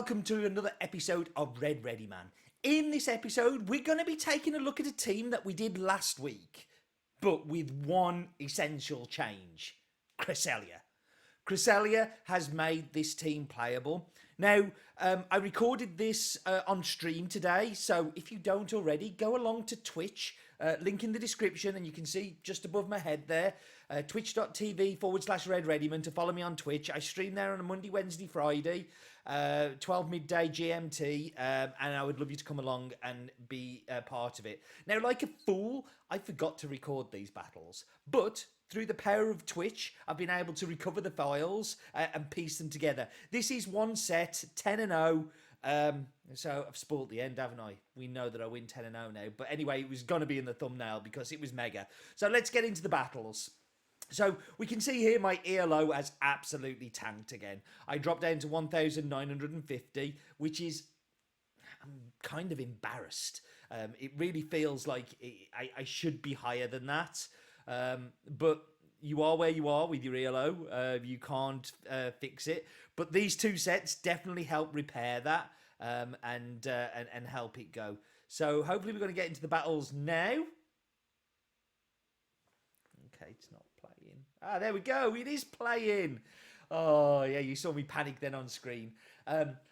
welcome to another episode of RedReadyman. In this episode, we're going to be taking a look at a team that we did last week, but with one essential change. Cresselia. Cresselia has made this team playable. Now, I recorded this on stream today, so if you don't already, go along to Twitch, link in the description, and you can see just above my head there, twitch.tv/RedReadyman to follow me on Twitch. I stream there on a Monday, Wednesday, Friday, 12 midday GMT, and I would love you to come along and be a part of it. Now, like a fool, I forgot to record these battles, but through the power of Twitch, I've been able to recover the files and piece them together. This is one set, 10-0. So I've spoiled the end, haven't I? We know that I win 10-0 now. But anyway, it was going to be in the thumbnail because it was mega. So let's get into the battles. So we can see here my ELO has absolutely tanked again. I dropped down to 1,950, which is... I'm kind of embarrassed. It really feels like I should be higher than that. But you are where you are with your ELO. You can't fix it. But these two sets definitely help repair that and help it go. So hopefully we're going to get into the battles now. Okay, it's not playing. Ah, there we go. It is playing. Oh, yeah, you saw me panic then on screen.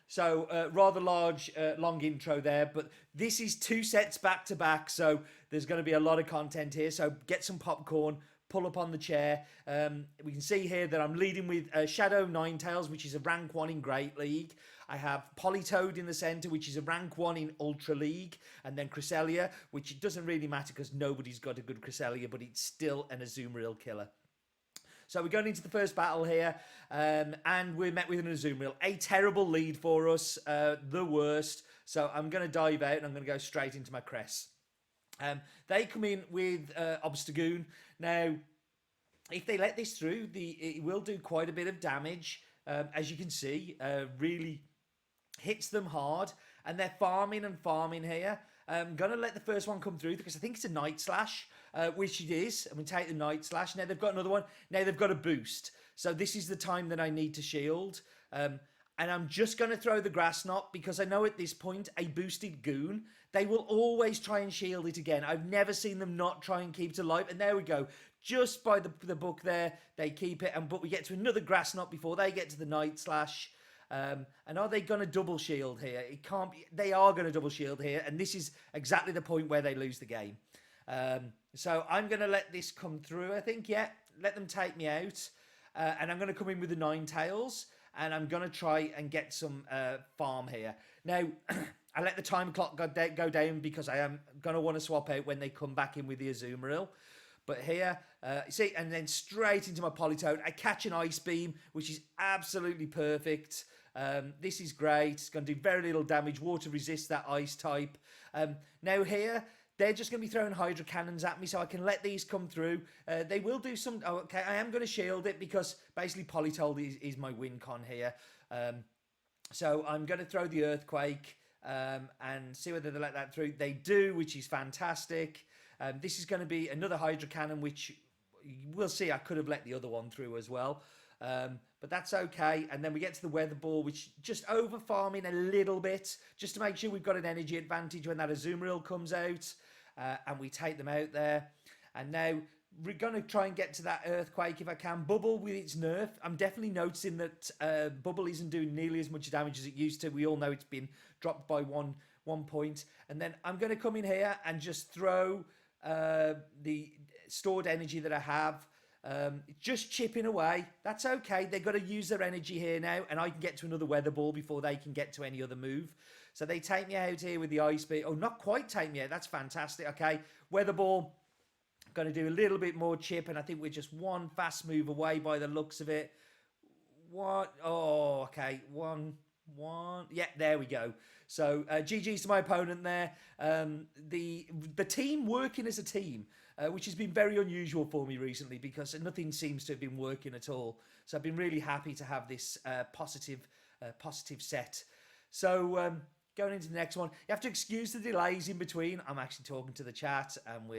So rather long intro there, but this is two sets back to back, so there's going to be a lot of content here. So get some popcorn, pull up on the chair. We can see here that I'm leading with Kanto Ninetails, which is a rank 1 in Great League. I have Politoad in the centre, which is a rank 1 in Ultra League, and then Cresselia, which it doesn't really matter because nobody's got a good Cresselia, but it's still an Azumarill killer. So we're going into the first battle here, and we're met with an Azumarill. A terrible lead for us, the worst. So I'm going to dive out and I'm going to go straight into my Cress. They come in with Obstagoon. Now, if they let this through, it will do quite a bit of damage. As you can see, really hits them hard. And they're farming and farming here. I'm going to let the first one come through because I think it's a Night Slash. Which it is, and we take the Night Slash. Now they've got another one. Now they've got a boost. So this is the time that I need to shield. And I'm just going to throw the Grass Knot because I know at this point, a boosted Goon, they will always try and shield it again. I've never seen them not try and keep it alive. And there we go. Just by the book there, they keep it. But we get to another Grass Knot before they get to the Night Slash. And are they going to double shield here? It can't be. They are going to double shield here. And this is exactly the point where they lose the game. So I'm going to let this come through, I think. Yeah, let them take me out. And I'm going to come in with the Ninetails. And I'm going to try and get some farm here. Now, I let the time clock go down because I am going to want to swap out when they come back in with the Azumarill. But here, see, and then straight into my Politoad. I catch an Ice Beam, which is absolutely perfect. This is great. It's going to do very little damage. Water resists that ice type. Now here... they're just going to be throwing Hydro Cannons at me, so I can let these come through. They will do some... Oh, okay, I am going to shield it because basically Politoad is my win con here. So I'm going to throw the Earthquake and see whether they let that through. They do, which is fantastic. This is going to be another Hydro Cannon, which we'll see. I could have let the other one through as well. But that's okay. And then we get to the Weather Ball, which just over farming a little bit, just to make sure we've got an energy advantage when that Azumarill comes out. And we take them out there. And now we're going to try and get to that Earthquake if I can. Bubble with its nerf. I'm definitely noticing that Bubble isn't doing nearly as much damage as it used to. We all know it's been dropped by one point. And then I'm going to come in here and just throw the stored energy that I have. Just chipping away. That's okay. They've got to use their energy here now, and I can get to another Weather Ball before they can get to any other move. So they take me out here with the Ice Beam. Oh, not quite take me out. That's fantastic. Okay, Weather Ball. Going to do a little bit more chip, and I think we're just one fast move away by the looks of it. What? Oh, okay. One. Yeah, there we go. So GG's to my opponent there. The team working as a team. Which has been very unusual for me recently because nothing seems to have been working at all. So I've been really happy to have this positive set. So going into the next one, you have to excuse the delays in between. I'm actually talking to the chat, and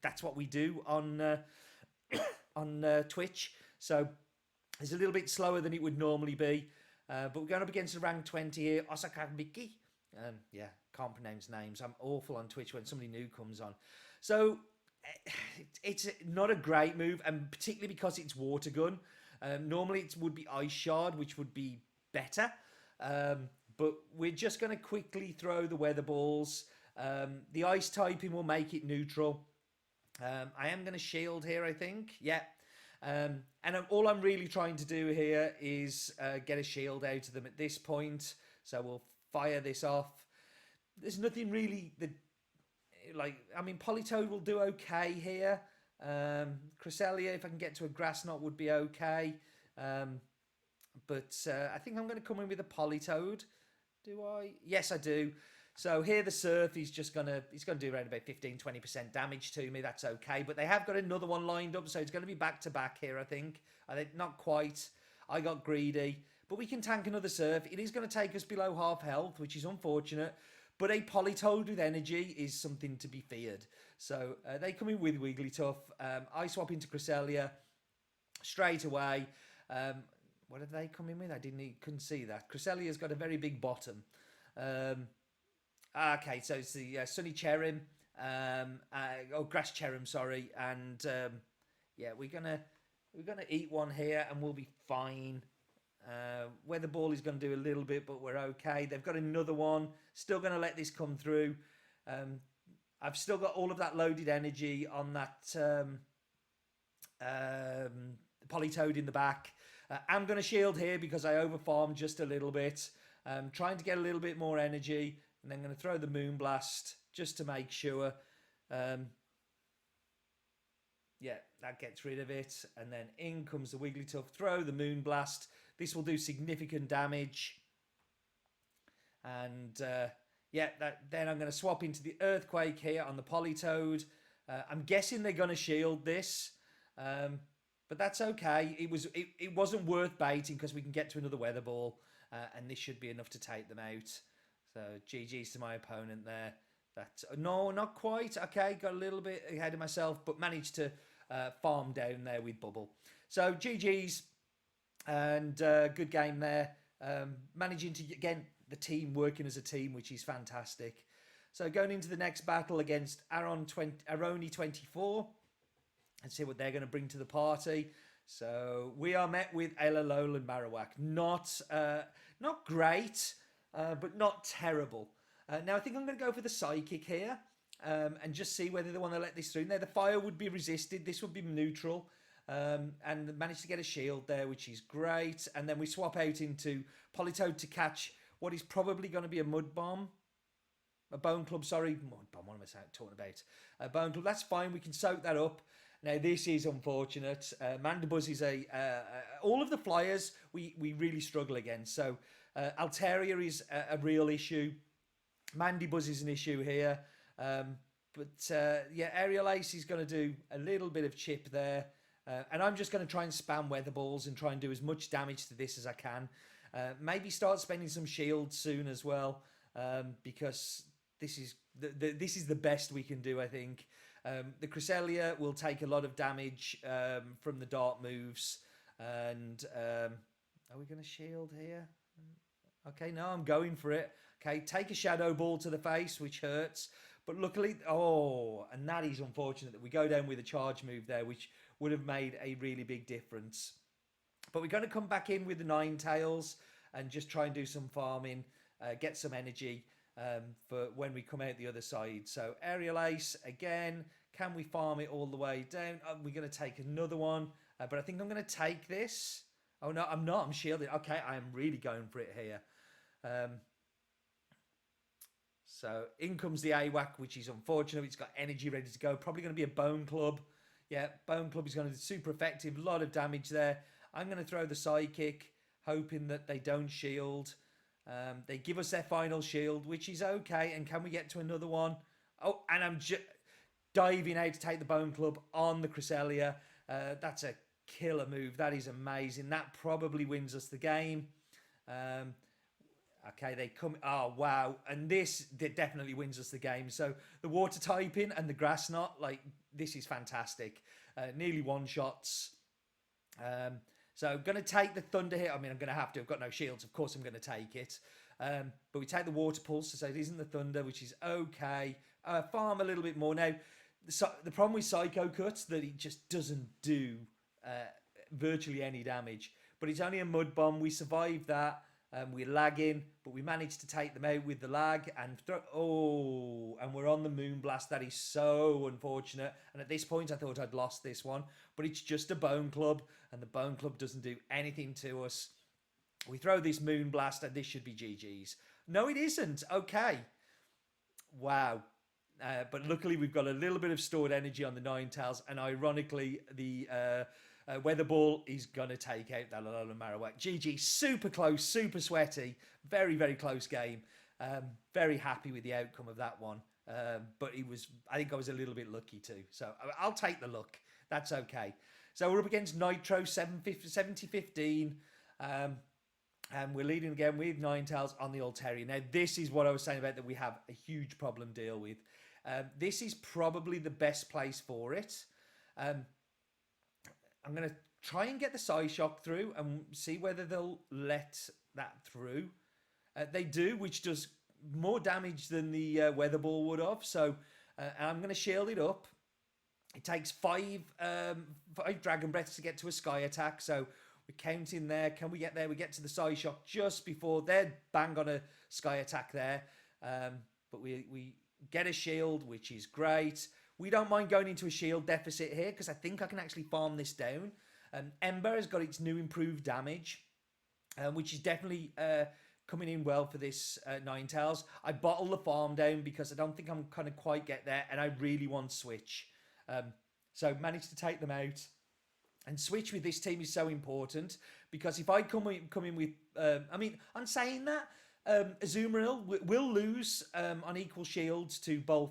that's what we do on Twitch. So it's a little bit slower than it would normally be. But we're going up against a rank 20 here, Osaka Miki. Yeah, can't pronounce names. I'm awful on Twitch when somebody new comes on. So it's not a great move, and particularly because it's water gun. Normally it would be ice shard, which would be better. But we're just going to quickly throw the weather balls. The ice typing will make it neutral. I am going to shield here, I think. Yeah. And all I'm really trying to do here is get a shield out of them at this point. So we'll fire this off. There's nothing really that, like, I mean, Politoad will do okay here. Cresselia, if I can get to a grass knot, would be okay. But I think I'm going to come in with a Politoad. Do I? Yes, I do. So here the Surf is just he's going to do around about 15-20% damage to me. That's okay. But they have got another one lined up, so it's going to be back to back here, I think. Not quite. I got greedy. But we can tank another Surf. It is going to take us below half health, which is unfortunate. But a Politoad with energy is something to be feared. So they come in with Wigglytuff. I swap into Cresselia straight away. What did they come in with? Couldn't see that. Cresselia's got a very big bottom. Okay, so it's the Sunny Cherrim, Grass Cherrim, sorry, and yeah, we're gonna eat one here, and we'll be fine. Weather Ball is going to do a little bit, but we're okay. They've got another one. Still going to let this come through. I've still got all of that loaded energy on that Politoad in the back. I'm going to shield here because I overfarmed just a little bit. Trying to get a little bit more energy. And then going to throw the Moonblast just to make sure. Yeah, that gets rid of it. And then in comes the Wigglytuff. Throw the Moonblast. This will do significant damage. And yeah, then I'm going to swap into the Earthquake here on the Politoad. I'm guessing they're going to shield this. But that's okay. It wasn't worth baiting because we can get to another Weather Ball. And this should be enough to take them out. So GG's to my opponent there. No, not quite. Okay, got a little bit ahead of myself, but managed to farm down there with Bubble. So GG's and good game there. Managing to, again, the team working as a team, which is fantastic. So going into the next battle against Aroni24 and see what they're going to bring to the party. So we are met with Alalol and Marowak. Not great, but not terrible. Now I think I'm going to go for the Psychic here and just see whether they want to let this through. Now the Fire would be resisted. This would be neutral. And managed to get a shield there, which is great. And then we swap out into Politoad to catch what is probably going to be a Mud Bomb. A Bone Club, sorry. Mud Bomb, what am I talking about? A Bone Club, that's fine. We can soak that up. Now, this is unfortunate. Mandibuzz is all of the flyers we really struggle against. So, Altaria is a real issue. Mandibuzz is an issue here. Yeah, Aerial Ace is going to do a little bit of chip there. And I'm just going to try and spam Weather Balls and try and do as much damage to this as I can. Maybe start spending some shields soon as well. Because this is the best we can do, I think. The Cresselia will take a lot of damage from the dart moves. And are we going to shield here? Okay, no, I'm going for it. Okay, take a Shadow Ball to the face, which hurts. But luckily, and that is unfortunate that we go down with a charge move there, which would have made a really big difference. But we're going to come back in with the Ninetails and just try and do some farming, get some energy for when we come out the other side. So Aerial Ace, again, can we farm it all the way down? We're going to take another one, but I think I'm going to take this. Oh, no, I'm not. I'm shielded. Okay, I am really going for it here. So in comes the AWAC, which is unfortunate. It's got energy ready to go. Probably going to be a Bone Club. Yeah, Bone Club is going to be super effective. A lot of damage there. I'm going to throw the Psychic, hoping that they don't shield. They give us their final shield, which is okay. And can we get to another one? Oh, and I'm diving out to take the Bone Club on the Cresselia. That's a killer move. That is amazing. That probably wins us the game. Okay, they come. Oh, wow. And this definitely wins us the game. So the Water typing and the Grass Knot, like, this is fantastic. Nearly one-shots. So I'm going to take the Thunder hit. I mean, I'm going to have to. I've got no shields. Of course, I'm going to take it. But we take the Water Pulse, so it isn't the Thunder, which is okay. Farm a little bit more. Now, the problem with Psycho Cuts that it just doesn't do virtually any damage. But it's only a Mud Bomb. We survived that. We're lagging, but we managed to take them out with the lag and and we're on the Moonblast. That is so unfortunate. And at this point, I thought I'd lost this one, but it's just a Bone Club, and the Bone Club doesn't do anything to us. We throw this Moonblast, and this should be GG's. No, it isn't. Okay. Wow. But luckily, we've got a little bit of stored energy on the Ninetales, and ironically, the Weather Ball is going to take out that Alolan Marowak. GG, super close, super sweaty. Very, very close game. Very happy with the outcome of that one. But I think I was a little bit lucky too. So I'll take the luck. That's okay. So we're up against Nitro 70-15. And we're leading again with Ninetales on the Altaria. Now, this is what I was saying about that we have a huge problem to deal with. This is probably the best place for it. I'm going to try and get the Psyshock through and see whether they'll let that through. They do, which does more damage than the Weather Ball would have. So I'm going to shield it up. It takes five Dragon Breaths to get to a Sky Attack. So we're counting there. Can we get there? We get to the Psyshock just before. They're bang on a Sky Attack there. But we get a shield, which is great. We don't mind going into a shield deficit here because I think I can actually farm this down. Ember has got its new improved damage, which is definitely coming in well for this Ninetales. I bottle the farm down because I don't think I'm going to quite get there, and I really want Switch. So managed to take them out. And Switch with this team is so important because if I come in with... I'm saying that Azumarill will lose on equal shields to both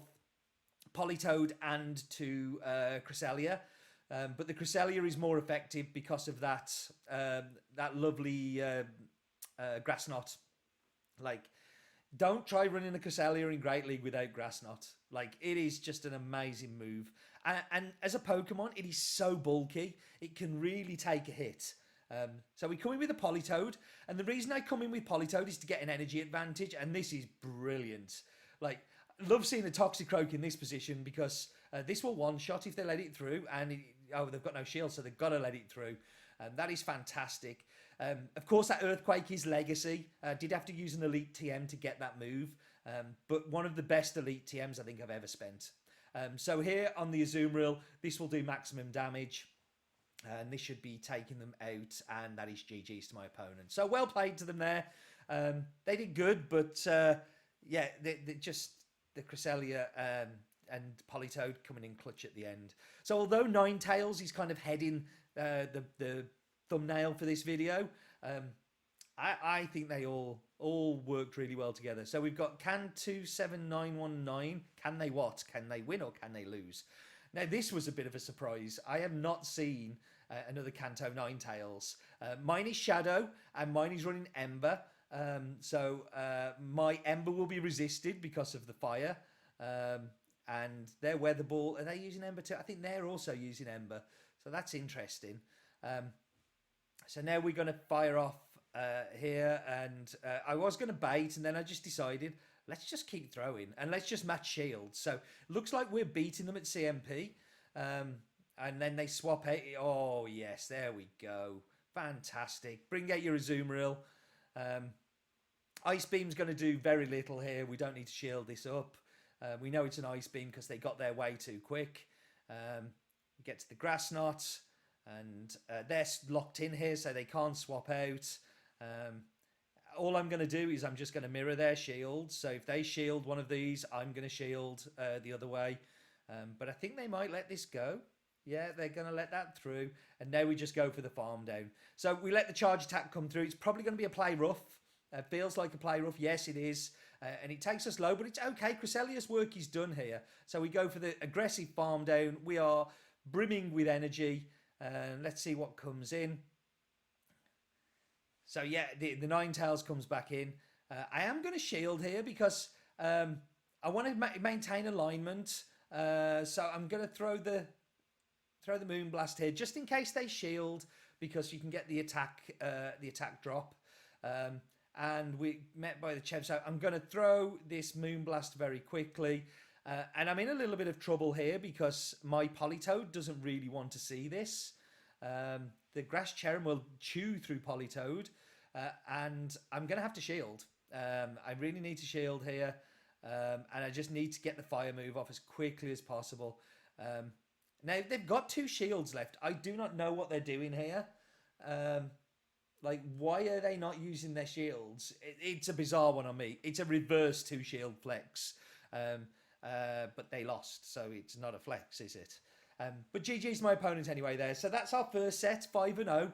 Politoad and to Cresselia, but the Cresselia is more effective because of that lovely Grass Knot. Like, don't try running a Cresselia in Great League without Grass Knot. Like, it is just an amazing move, and as a Pokemon, it is so bulky. It can really take a hit. So we come in with a Politoad, and the reason I come in with Politoad is to get an energy advantage, and this is brilliant. Like, love seeing a Toxicroak in this position because this will one-shot if they let it through. And they've got no shield, so they've got to let it through. That is fantastic. Of course, that Earthquake is legacy. Did have to use an Elite TM to get that move. But one of the best Elite TMs I think I've ever spent. So here on the Azumarill, this will do maximum damage. And this should be taking them out. And that is GG's to my opponent. So well played to them there. They did good, but they just... The Cresselia and Politoad coming in clutch at the end. So although Ninetales is kind of heading the thumbnail for this video, I think they all worked really well together. So we've got Can27919. Can they what? Can they win or can they lose? Now this was a bit of a surprise. I have not seen another Kanto Ninetails. Mine is Shadow and mine is running Ember. So my Ember will be resisted because of the fire, and their Weather Ball, are they using Ember too? I think they're also using Ember, so that's interesting. So now we're going to fire off here, and I was going to bait, and then I just decided, let's just keep throwing, and let's just match shields. So looks like we're beating them at CMP, and then they swap out. Oh yes, there we go. Fantastic. Bring out your Azumarill. Ice Beam's going to do very little here. We don't need to shield this up. We know it's an Ice Beam because they got there way too quick. We get to the Grass Knot, and they're locked in here, so they can't swap out. All I'm going to do is I'm just going to mirror their shields. So if they shield one of these, I'm going to shield the other way. But I think they might let this go. Yeah, they're going to let that through. And now we just go for the farm down. So we let the charge attack come through. It's probably going to be a play rough. Feels like a play rough. Yes, it is. And it takes us low, but it's okay. Cresselia's work is done here. So we go for the aggressive farm down. We are brimming with energy. Let's see what comes in. So yeah, the Ninetales comes back in. I am going to shield here because I want to maintain alignment. So I'm going to throw the Moonblast here just in case they shield. because you can get the attack drop. And we met by the Chev. So I'm going to throw this Moonblast very quickly. And I'm in a little bit of trouble here because my Politoad doesn't really want to see this. The Grass Cherrim will chew through Politoad. And I'm going to have to shield. I really need to shield here. And I just need to get the fire move off as quickly as possible. Now, they've got 2 shields left. I do not know what they're doing here. Like, why are they not using their shields? It's a bizarre one on me. It's a reverse 2 shield flex. But they lost, so it's not a flex, is it? But GG's my opponent anyway there. So that's our first set, 5-0.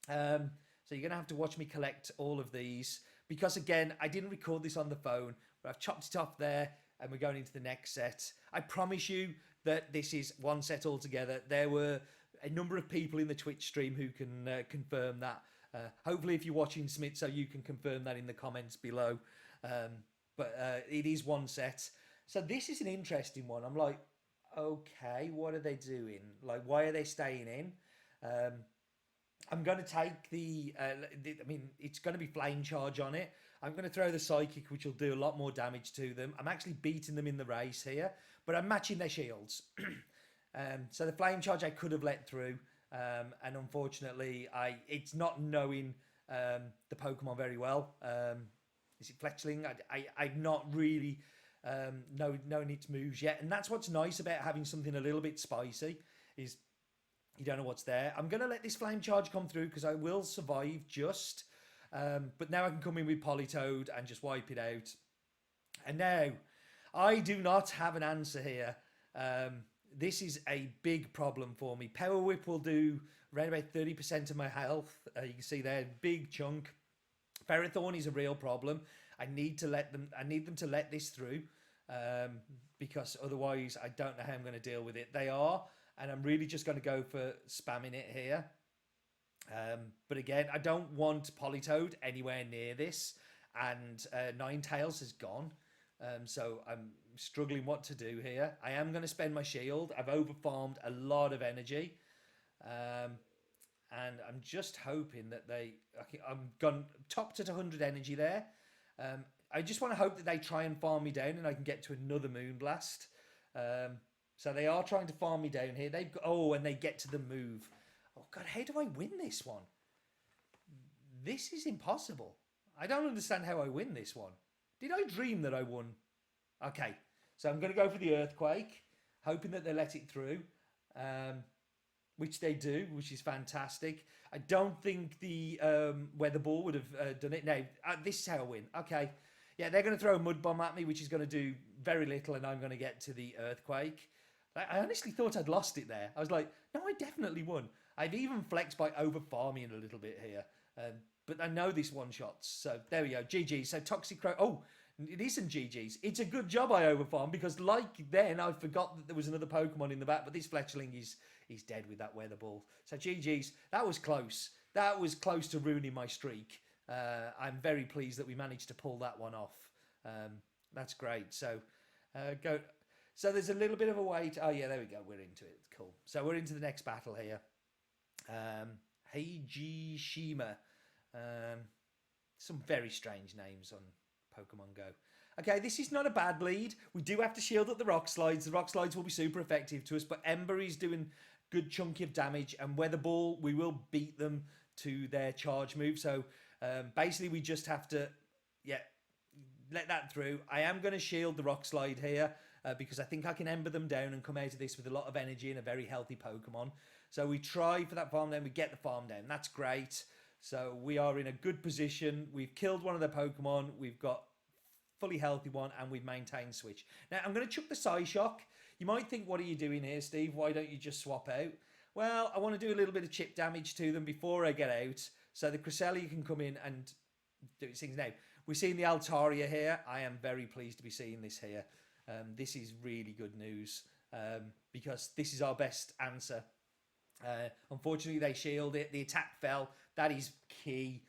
So you're going to have to watch me collect all of these. Because, again, I didn't record this on the phone. But I've chopped it off there, and we're going into the next set. I promise you that this is one set altogether. There were a number of people in the Twitch stream who can confirm that. Hopefully, if you're watching Smith, so you can confirm that in the comments below. But it is one set. So this is an interesting one. I'm like, okay, what are they doing? Like, why are they staying in? I'm going to take I mean, it's going to be Flame Charge on it. I'm going to throw the Psychic, which will do a lot more damage to them. I'm actually beating them in the race here, but I'm matching their shields. So the Flame Charge I could have let through. And unfortunately, it's not knowing the Pokemon very well. Is it Fletchling? I've not really known its moves yet. And that's what's nice about having something a little bit spicy, is you don't know what's there. I'm going to let this Flame Charge come through because I will survive just. But now I can come in with Politoad and just wipe it out. And now, I do not have an answer here. This is a big problem for me. Power Whip will do around about 30% of my health. You can see there, big chunk. Ferrothorn is a real problem. I need them to let this through, because otherwise I don't know how I'm going to deal with it. They are, and I'm really just going to go for spamming it here. But again, I don't want Politoad anywhere near this, and Ninetails has gone. So I'm struggling what to do here. I am going to spend my shield. I've overfarmed a lot of energy. And I'm just hoping that I'm gone topped at 100 energy there. I just want to hope that they try and farm me down and I can get to another Moonblast. So they are trying to farm me down here. And they get to the move. Oh God, how do I win this one? This is impossible. I don't understand how I win this one. Did I dream that I won? Okay, so I'm going to go for the Earthquake, hoping that they let it through, which they do, which is fantastic. I don't think the Weather Ball would have done it. Now, this is how I win. Okay, yeah, they're going to throw a Mud Bomb at me, which is going to do very little, and I'm going to get to the Earthquake. I honestly thought I'd lost it there. I was like, no, I definitely won. I've even flexed by over-farming a little bit here. But I know this one-shots. So there we go. GG. So Toxic Crow. Oh, it isn't GG's. It's a good job I overfarmed, because like then I forgot that there was another Pokemon in the back. But this Fletchling is dead with that Weather Ball. So GG's. That was close. That was close to ruining my streak. I'm very pleased that we managed to pull that one off. That's great. So go. So there's a little bit of a wait. Oh yeah, there we go. We're into it. Cool. So we're into the next battle here. Heiji Shima. Some very strange names on Pokemon Go. Okay, this is not a bad lead. We do have to shield up the Rock Slides. The Rock Slides will be super effective to us, but Ember is doing good chunky of damage, and Weather Ball, we will beat them to their charge move. So basically we just have to, let that through. I am going to shield the Rock Slide here because I think I can Ember them down and come out of this with a lot of energy and a very healthy Pokemon. So we try for that farm down. We get the farm down. That's great. So we are in a good position. We've killed one of their Pokemon. We've got fully healthy one, and we've maintained switch. Now, I'm going to chuck the Psyshock. You might think, what are you doing here, Steve? Why don't you just swap out? Well, I want to do a little bit of chip damage to them before I get out, so the Cresselia can come in and do its things. Now, we're seeing the Altaria here. I am very pleased to be seeing this here. This is really good news, because this is our best answer. Unfortunately, they shield it. The attack fell. That is key.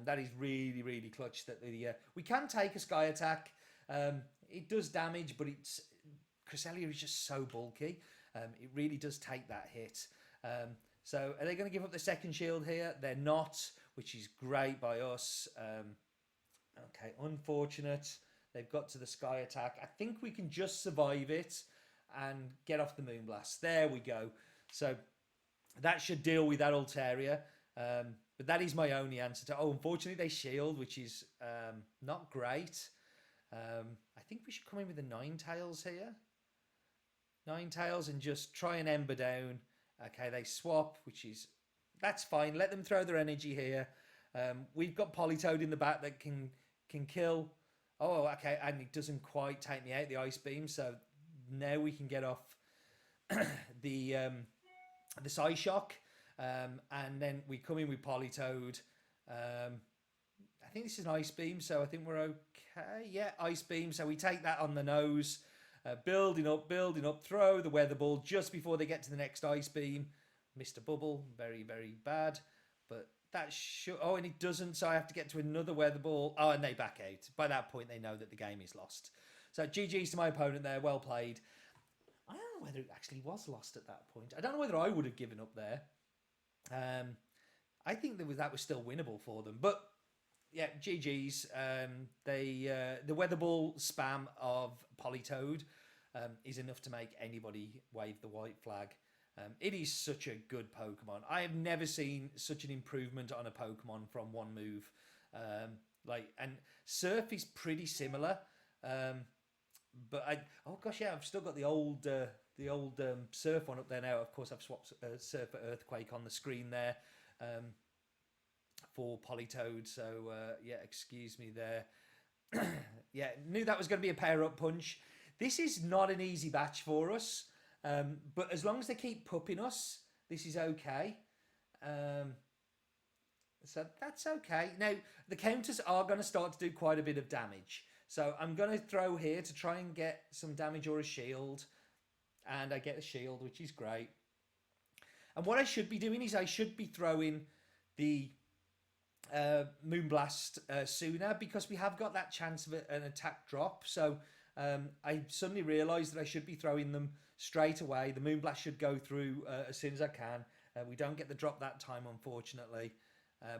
That is really, really clutch. That we can take a Sky Attack. It does damage, but Cresselia is just so bulky. It really does take that hit. So are they going to give up the second shield here? They're not, which is great by us. Okay, unfortunate. They've got to the sky attack. I think we can just survive it and get off the Moonblast. There we go. So that should deal with that Altaria. But that is my only answer to... Oh, unfortunately, they shield, which is not great. I think we should come in with the Ninetails here. Ninetails and just try and Ember down. Okay, they swap, which is... That's fine. Let them throw their energy here. We've got Politoad in the back that can kill. Oh, okay, and it doesn't quite take me out, the Ice Beam. So now we can get off the Psy Shock. And then we come in with Politoad. I think this is an Ice Beam, so I think we're okay. Yeah, Ice Beam. So we take that on the nose. Building up, throw the Weather Ball just before they get to the next Ice Beam. Mr. Bubble, very, very bad. But that should... Oh, and it doesn't, so I have to get to another Weather Ball. Oh, and they back out. By that point, they know that the game is lost. So GG's to my opponent there, well played. I don't know whether it actually was lost at that point. I don't know whether I would have given up there. I think that was still winnable for them. But, yeah, GG's. The Weather Ball spam of Politoad is enough to make anybody wave the white flag. It is such a good Pokemon. I have never seen such an improvement on a Pokemon from one move. And Surf is pretty similar. But oh gosh, yeah, I've still got the old Surf one up there now. Of course, I've swapped Surf for Earthquake on the screen there for Politoad. So yeah, excuse me there. Yeah, knew that was going to be a pair-up punch. This is not an easy batch for us. But as long as they keep pupping us, this is okay. So that's okay. Now, the counters are going to start to do quite a bit of damage. So I'm going to throw here to try and get some damage or a shield. And I get a shield, which is great. And what I should be doing is I should be throwing the Moonblast sooner, because we have got that chance of an attack drop. So I suddenly realised that I should be throwing them straight away. The Moonblast should go through as soon as I can. We don't get the drop that time, unfortunately.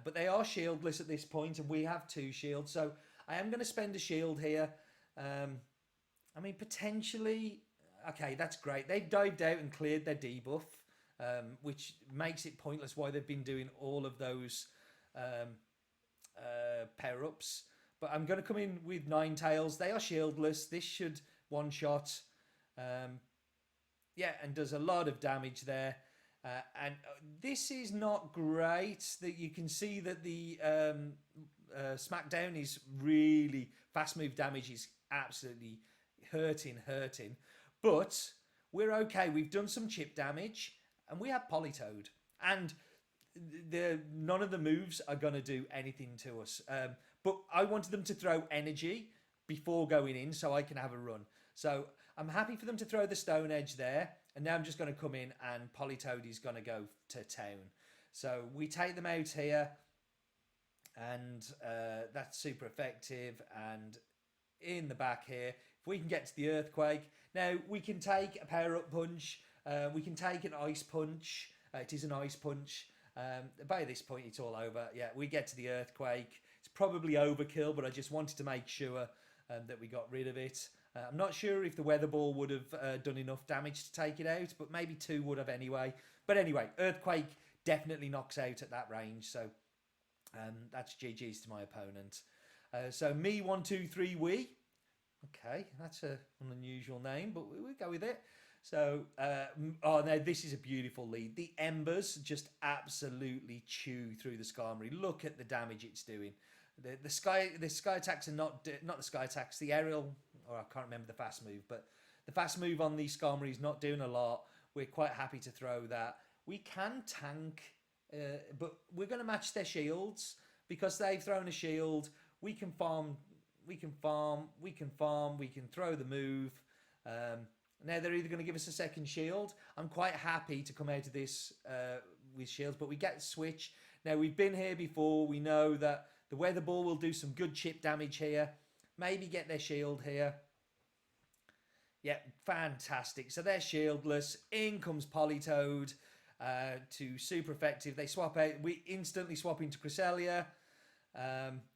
But they are shieldless at this point, and we have 2 shields. So I am going to spend a shield here. I mean, potentially... Okay, that's great. They've dived out and cleared their debuff, which makes it pointless why they've been doing all of those pair-ups. But I'm going to come in with Ninetails. They are shieldless. This should one-shot. Yeah, and does a lot of damage there. And this is not great. That you can see that the Smackdown is really... Fast move damage is absolutely hurting. But we're okay. We've done some chip damage. And we have Politoad. And none of the moves are going to do anything to us. But I wanted them to throw energy before going in so I can have a run. So I'm happy for them to throw the Stone Edge there. And now I'm just going to come in and Politoad is going to go to town. So we take them out here. And that's super effective. And in the back here, if we can get to the Earthquake. Now, we can take a pair-up punch. We can take an Ice Punch. It is an Ice Punch. By this point, it's all over. Yeah, we get to the Earthquake. It's probably overkill, but I just wanted to make sure that we got rid of it. I'm not sure if the Weather Ball would have done enough damage to take it out, but maybe 2 would have anyway. But anyway, Earthquake definitely knocks out at that range, so that's GG's to my opponent. So me 1 2 3 we. Okay, that's an unusual name, but we go with it. So, oh, now this is a beautiful lead. The Embers just absolutely chew through the Skarmory. Look at the damage it's doing. The sky attacks are not the sky attacks. The aerial, or I can't remember the fast move, but the fast move on the Skarmory is not doing a lot. We're quite happy to throw that. We can tank, but we're going to match their shields because they've thrown a shield. We can farm. We can throw the move. Now they're either going to give us a second shield. I'm quite happy to come out of this with shields, but we get switch. Now we've been here before. We know that the Weather Ball will do some good chip damage here. Maybe get their shield here. Yeah, fantastic. So they're shieldless. In comes Politoad. to super effective. They swap out. We instantly swap into Cresselia.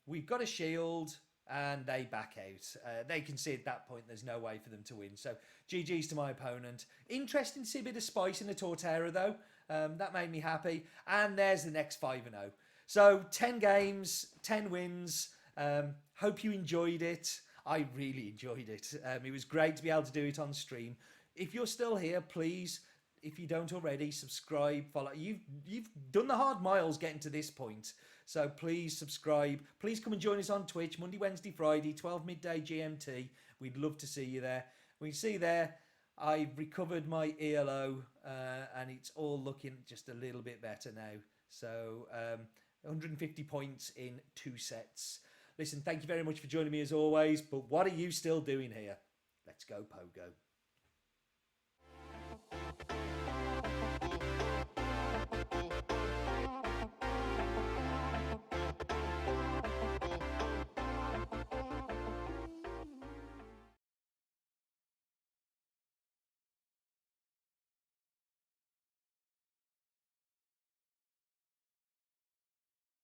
We've got a shield, and they back out. They can see at that point there's no way for them to win. So GG's to my opponent. Interesting to see a bit of spice in the Torterra though. That made me happy. And there's the next 5-0. So 10 games, 10 wins. Hope you enjoyed it. I really enjoyed it. It was great to be able to do it on stream. If you're still here, please, if you don't already, subscribe, follow. You've done the hard miles getting to this point. So please subscribe. Please come and join us on Twitch, Monday, Wednesday, Friday, 12 midday GMT. We'd love to see you there. We see there, I've recovered my ELO and it's all looking just a little bit better now. So 150 points in 2 sets. Listen, thank you very much for joining me as always. But what are you still doing here? Let's go, Pogo.